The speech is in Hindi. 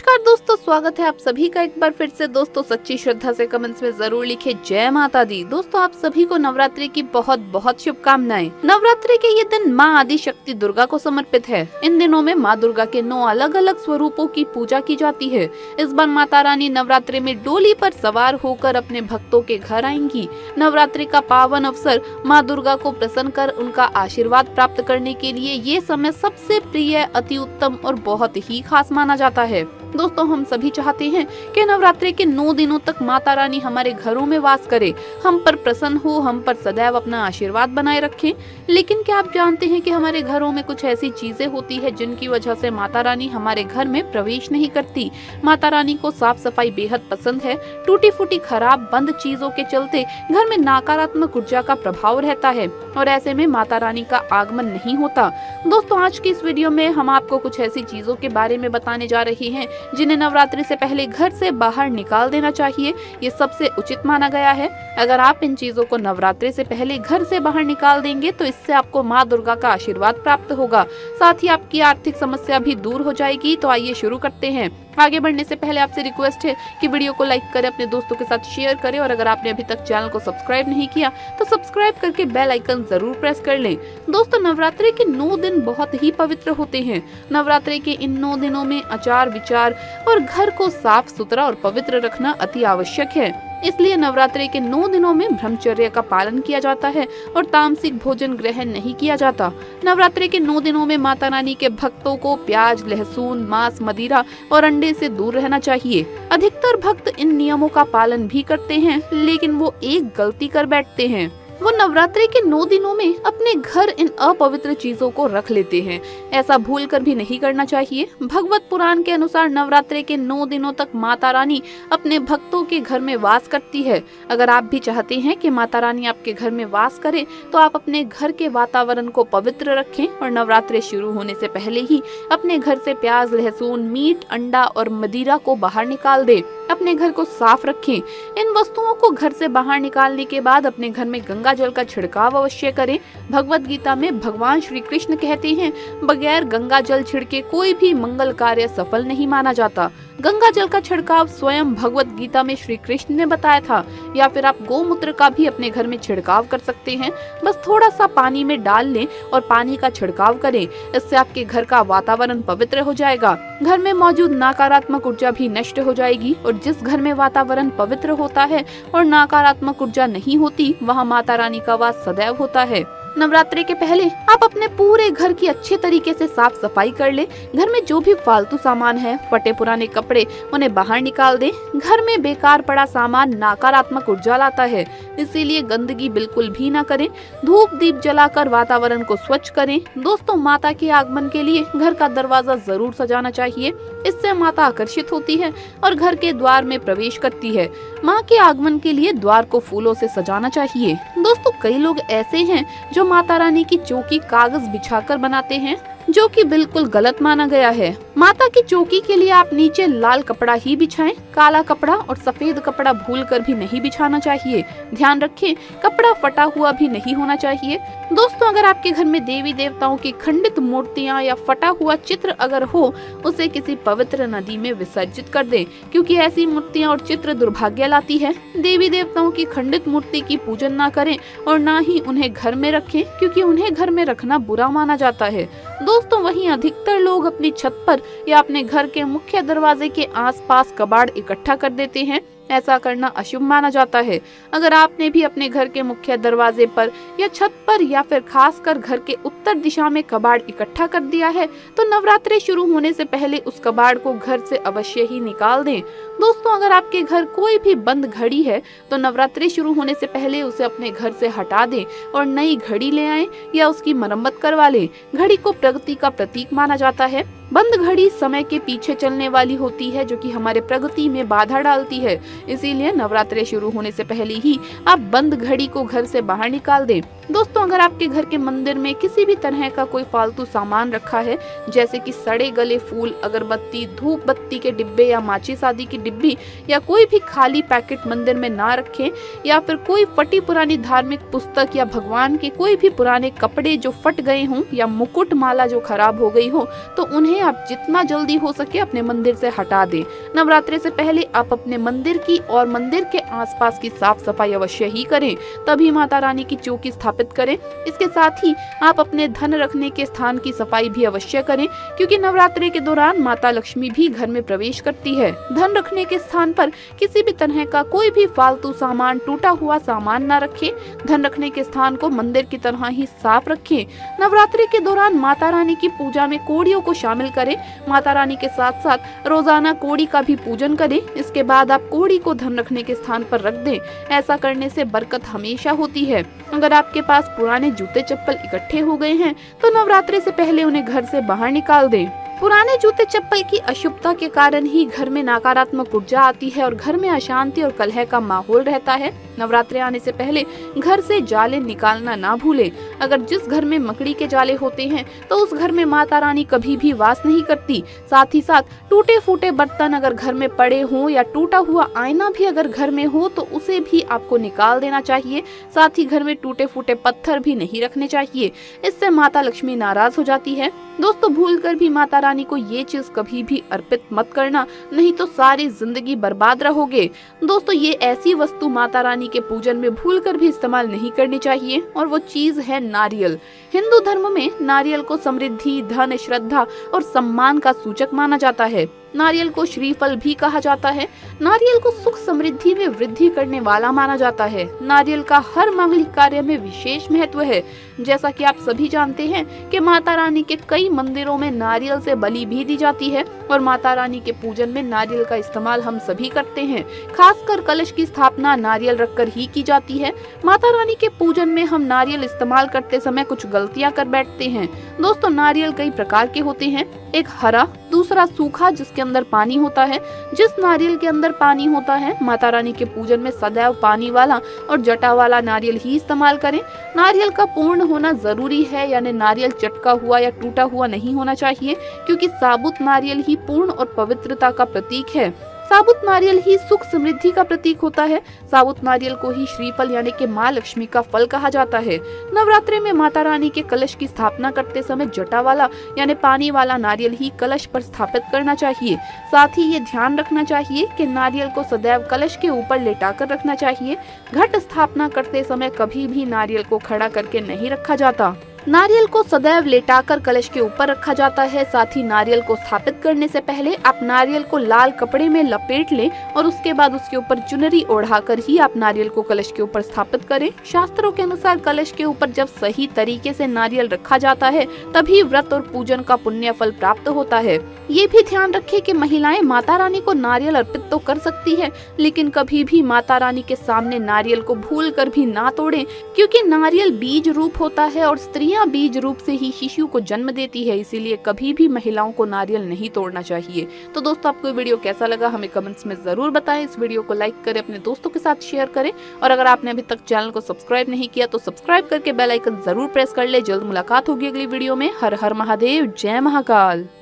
नमस्कार दोस्तों, स्वागत है आप सभी का एक बार फिर से। दोस्तों सच्ची श्रद्धा से कमेंट्स में जरूर लिखे जय माता दी। दोस्तों आप सभी को नवरात्रि की बहुत बहुत शुभकामनाएं। नवरात्रि के ये दिन माँ आदि शक्ति दुर्गा को समर्पित है। इन दिनों में माँ दुर्गा के 9 अलग अलग स्वरूपों की पूजा की जाती है। इस बार माता रानी नवरात्रि में डोली पर सवार होकर अपने भक्तों के घर आएंगी। नवरात्रि का पावन अवसर माँ दुर्गा को प्रसन्न कर उनका आशीर्वाद प्राप्त करने के लिए ये समय सबसे प्रिय, अति उत्तम और बहुत ही खास माना जाता है। दोस्तों हम सभी चाहते हैं कि नवरात्रि के 9 दिनों तक माता रानी हमारे घरों में वास करे, हम पर प्रसन्न हो, हम पर सदैव अपना आशीर्वाद बनाए रखें। लेकिन क्या आप जानते हैं कि हमारे घरों में कुछ ऐसी चीजें होती है जिनकी वजह से माता रानी हमारे घर में प्रवेश नहीं करती। माता रानी को साफ सफाई बेहद पसंद है। टूटी फूटी खराब बंद चीजों के चलते घर में नकारात्मक ऊर्जा का प्रभाव रहता है और ऐसे में माता रानी का आगमन नहीं होता। दोस्तों आज की इस वीडियो में हम आपको कुछ ऐसी चीजों के बारे में बताने जा रहे हैं जिन्हें नवरात्रि से पहले घर से बाहर निकाल देना चाहिए। ये सबसे उचित माना गया है। अगर आप इन चीजों को नवरात्रि से पहले घर से बाहर निकाल देंगे तो इससे आपको माँ दुर्गा का आशीर्वाद प्राप्त होगा, साथ ही आपकी आर्थिक समस्या भी दूर हो जाएगी। तो आइए शुरू करते हैं। आगे बढ़ने से पहले आपसे रिक्वेस्ट है कि वीडियो को लाइक करें, अपने दोस्तों के साथ शेयर करें और अगर आपने अभी तक चैनल को सब्सक्राइब नहीं किया तो सब्सक्राइब करके बेल आइकन जरूर प्रेस कर लें। दोस्तों नवरात्रि के 9 दिन बहुत ही पवित्र होते हैं। नवरात्रि के इन 9 दिनों में आचार विचार और घर को साफ सुथरा और पवित्र रखना अति आवश्यक है। इसलिए नवरात्रि के 9 दिनों में ब्रह्मचर्य का पालन किया जाता है और तामसिक भोजन ग्रहण नहीं किया जाता। नवरात्रि के 9 दिनों में माता रानी के भक्तों को प्याज, लहसुन, मांस, मदिरा और अंडे से दूर रहना चाहिए। अधिकतर भक्त इन नियमों का पालन भी करते हैं, लेकिन वो एक गलती कर बैठते हैं। वो नवरात्रि के 9 दिनों में अपने घर इन अपवित्र चीजों को रख लेते हैं। ऐसा भूल कर भी नहीं करना चाहिए। भगवत पुराण के अनुसार नवरात्रि के 9 दिनों तक माता रानी अपने भक्तों के घर में वास करती है। अगर आप भी चाहते हैं कि माता रानी आपके घर में वास करे तो आप अपने घर के वातावरण को पवित्र रखें और नवरात्रि शुरू होने से पहले ही अपने घर से प्याज, लहसुन, मीट, अंडा और मदिरा को बाहर निकाल दे। अपने घर को साफ रखें। इन वस्तुओं को घर से बाहर निकालने के बाद अपने घर में गंगा जल का छिड़काव अवश्य करें। भगवत गीता में भगवान श्री कृष्ण कहते हैं, बगैर गंगा जल छिड़के कोई भी मंगल कार्य सफल नहीं माना जाता। गंगा जल का छिड़काव स्वयं भगवत गीता में श्री कृष्ण ने बताया था। या फिर आप गोमूत्र का भी अपने घर में छिड़काव कर सकते हैं। बस थोड़ा सा पानी में डाल लें और पानी का छिड़काव करें। इससे आपके घर का वातावरण पवित्र हो जाएगा। घर में मौजूद नकारात्मक ऊर्जा भी नष्ट हो जाएगी और जिस घर में वातावरण पवित्र होता है और नकारात्मक ऊर्जा नहीं होती, वहाँ माता रानी का वास सदैव होता है। नवरात्रि के पहले आप अपने पूरे घर की अच्छे तरीके से साफ सफाई कर ले। घर में जो भी फालतू सामान है, फटे पुराने कपड़े, उन्हें बाहर निकाल दें। घर में बेकार पड़ा सामान नकारात्मक ऊर्जा लाता है, इसीलिए गंदगी बिल्कुल भी ना करें। धूप दीप जलाकर वातावरण को स्वच्छ करें। दोस्तों माता के आगमन के लिए घर का दरवाजा जरूर सजाना चाहिए। इससे माता आकर्षित होती है और घर के द्वार में प्रवेश करती है। माँ के आगमन के लिए द्वार को फूलों से सजाना चाहिए। दोस्तों कई लोग ऐसे हैं जो माता रानी की चौकी कागज बिछाकर बनाते हैं, जो कि बिल्कुल गलत माना गया है। माता की चौकी के लिए आप नीचे लाल कपड़ा ही बिछाएं। काला कपड़ा और सफेद कपड़ा भूलकर भी नहीं बिछाना चाहिए। ध्यान रखें कपड़ा फटा हुआ भी नहीं होना चाहिए। दोस्तों अगर आपके घर में देवी देवताओं की खंडित मूर्तियां या फटा हुआ चित्र अगर हो, उसे किसी पवित्र नदी में विसर्जित कर दें, क्योंकि ऐसी मूर्तियां और चित्र दुर्भाग्य लाती है। देवी देवताओं की खंडित मूर्ति की पूजन ना करें और ना ही उन्हें घर में रखें, क्योंकि उन्हें घर में रखना बुरा माना जाता है। दोस्तों वहीं अधिकतर लोग अपनी छत पर या अपने घर के मुख्य दरवाजे के आसपास कबाड़ इकट्ठा कर देते हैं। ऐसा करना अशुभ माना जाता है। अगर आपने भी अपने घर के मुख्य दरवाजे पर या छत पर या फिर खासकर घर के उत्तर दिशा में कबाड़ इकट्ठा कर दिया है तो नवरात्रि शुरू होने से पहले उस कबाड़ को घर से अवश्य ही निकाल दें। दोस्तों अगर आपके घर कोई भी बंद घड़ी है तो नवरात्रि शुरू होने से पहले उसे अपने घर से हटा दें और नई घड़ी ले आएं या उसकी मरम्मत करवा लें। घड़ी को प्रगति का प्रतीक माना जाता है। बंद घड़ी समय के पीछे चलने वाली होती है, जो कि हमारे प्रगति में बाधा डालती है। इसीलिए नवरात्रि शुरू होने से पहले ही आप बंद घड़ी को घर से बाहर निकाल दें। दोस्तों अगर आपके घर के मंदिर में किसी भी तरह का कोई फालतू सामान रखा है, जैसे कि सड़े गले फूल, अगरबत्ती, धूप बत्ती के डिब्बे या माचिस आदि की डिब्बी, या कोई भी खाली पैकेट मंदिर में ना रखें, या फिर कोई फटी पुरानी धार्मिक पुस्तक या भगवान के कोई भी पुराने कपड़े जो फट गए हों या मुकुट माला जो खराब हो गई हो, तो उन्हें आप जितना जल्दी हो सके अपने मंदिर से हटा दें। नवरात्रि से पहले आप अपने मंदिर की और मंदिर के आसपास की साफ सफाई अवश्य ही करें, तभी माता रानी की चौकी स्थापित करें। इसके साथ ही आप अपने धन रखने के स्थान की सफाई भी अवश्य करें, क्योंकि नवरात्रि के दौरान माता लक्ष्मी भी घर में प्रवेश करती है। धन रखने के स्थान पर किसी भी तरह का कोई भी फालतू सामान, टूटा हुआ सामान न रखें। धन रखने के स्थान को मंदिर की तरह ही साफ रखें। नवरात्रि के दौरान माता रानी की पूजा में कोड़ियों को शामिल करें। माता रानी के साथ साथ रोजाना कोड़ी का भी पूजन करें। इसके बाद आप कोड़ी को धन रखने के स्थान पर रख दें। ऐसा करने से बरकत हमेशा होती है। अगर आपके पास पुराने जूते चप्पल इकट्ठे हो गए हैं तो नवरात्रि से पहले उन्हें घर से बाहर निकाल दें। पुराने जूते चप्पल की अशुभता के कारण ही घर में नकारात्मक ऊर्जा आती है और घर में अशांति और कलह का माहौल रहता है। नवरात्रि आने से पहले घर से जाले निकालना ना भूलें। अगर जिस घर में मकड़ी के जाले होते हैं तो उस घर में माता रानी कभी भी वास नहीं करती। साथ ही साथ टूटे फूटे बर्तन अगर घर में पड़े हों या टूटा हुआ आईना भी अगर घर में हो तो उसे भी आपको निकाल देना चाहिए। साथ ही घर में टूटे फूटे पत्थर भी नहीं रखने चाहिए, इससे माता लक्ष्मी नाराज हो जाती है। दोस्तों भूलकर भी माता रानी को ये चीज कभी भी अर्पित मत करना, नहीं तो सारी जिंदगी बर्बाद रहोगे। दोस्तों ये ऐसी वस्तु माता रानी के पूजन में भूलकर भी इस्तेमाल नहीं करनी चाहिए और वो चीज है नारियल। हिंदू धर्म में नारियल को समृद्धि, धन, श्रद्धा और सम्मान का सूचक माना जाता है। नारियल को श्रीफल भी कहा जाता है। नारियल को सुख समृद्धि में वृद्धि करने वाला माना जाता है। नारियल का हर मांगलिक कार्य में विशेष महत्व है। जैसा कि आप सभी जानते हैं कि माता रानी के कई मंदिरों में नारियल से बलि भी दी जाती है और माता रानी के पूजन में नारियल का इस्तेमाल हम सभी करते हैं। खासकर कलश की स्थापना नारियल रखकर ही की जाती है। माता रानी के पूजन में हम नारियल इस्तेमाल करते समय कुछ गलतियां कर बैठते हैं। दोस्तों नारियल कई प्रकार के होते हैं, एक हरा, दूसरा सूखा जिसके अंदर पानी होता है। जिस नारियल के अंदर पानी होता है माता रानी के पूजन में सदैव पानी वाला और जटा वाला नारियल ही इस्तेमाल करें। नारियल का पूर्ण होना जरूरी है, यानी नारियल चटका हुआ या टूटा हुआ नहीं होना चाहिए, क्योंकि साबुत नारियल ही पूर्ण और पवित्रता का प्रतीक है। साबुत नारियल ही सुख समृद्धि का प्रतीक होता है। साबुत नारियल को ही श्रीफल यानी कि माँ लक्ष्मी का फल कहा जाता है। नवरात्रि में माता रानी के कलश की स्थापना करते समय जटा वाला यानी पानी वाला नारियल ही कलश पर स्थापित करना चाहिए। साथ ही ये ध्यान रखना चाहिए कि नारियल को सदैव कलश के ऊपर लेटाकर रखना चाहिए। घट स्थापना करते समय कभी भी नारियल को खड़ा करके नहीं रखा जाता। नारियल को सदैव लेटाकर कलश के ऊपर रखा जाता है। साथ ही नारियल को स्थापित करने से पहले आप नारियल को लाल कपड़े में लपेट लें और उसके बाद उसके ऊपर चुनरी ओढ़ाकर ही आप नारियल को कलश के ऊपर स्थापित करें। शास्त्रों के अनुसार कलश के ऊपर जब सही तरीके से नारियल रखा जाता है तभी व्रत और पूजन का पुण्य फल प्राप्त होता है। ये भी ध्यान रखें कि महिलाएं माता रानी को नारियल अर्पित तो कर सकती है, लेकिन कभी भी माता रानी के सामने नारियल को भूल कर भी ना तोड़ें, क्योंकि नारियल बीज रूप होता है और स्त्रियां बीज रूप से ही शिशु को जन्म देती है। इसीलिए कभी भी महिलाओं को नारियल नहीं तोड़ना चाहिए। तो दोस्तों आपको वीडियो कैसा लगा हमें कमेंट्स में जरूर बताएं। इस वीडियो को लाइक करें, अपने दोस्तों के साथ शेयर करें और अगर आपने अभी तक चैनल को सब्सक्राइब नहीं किया तो सब्सक्राइब करके बेल आइकन जरूर प्रेस कर ले। जल्द मुलाकात होगी अगली वीडियो में। हर हर महादेव, जय महाकाल।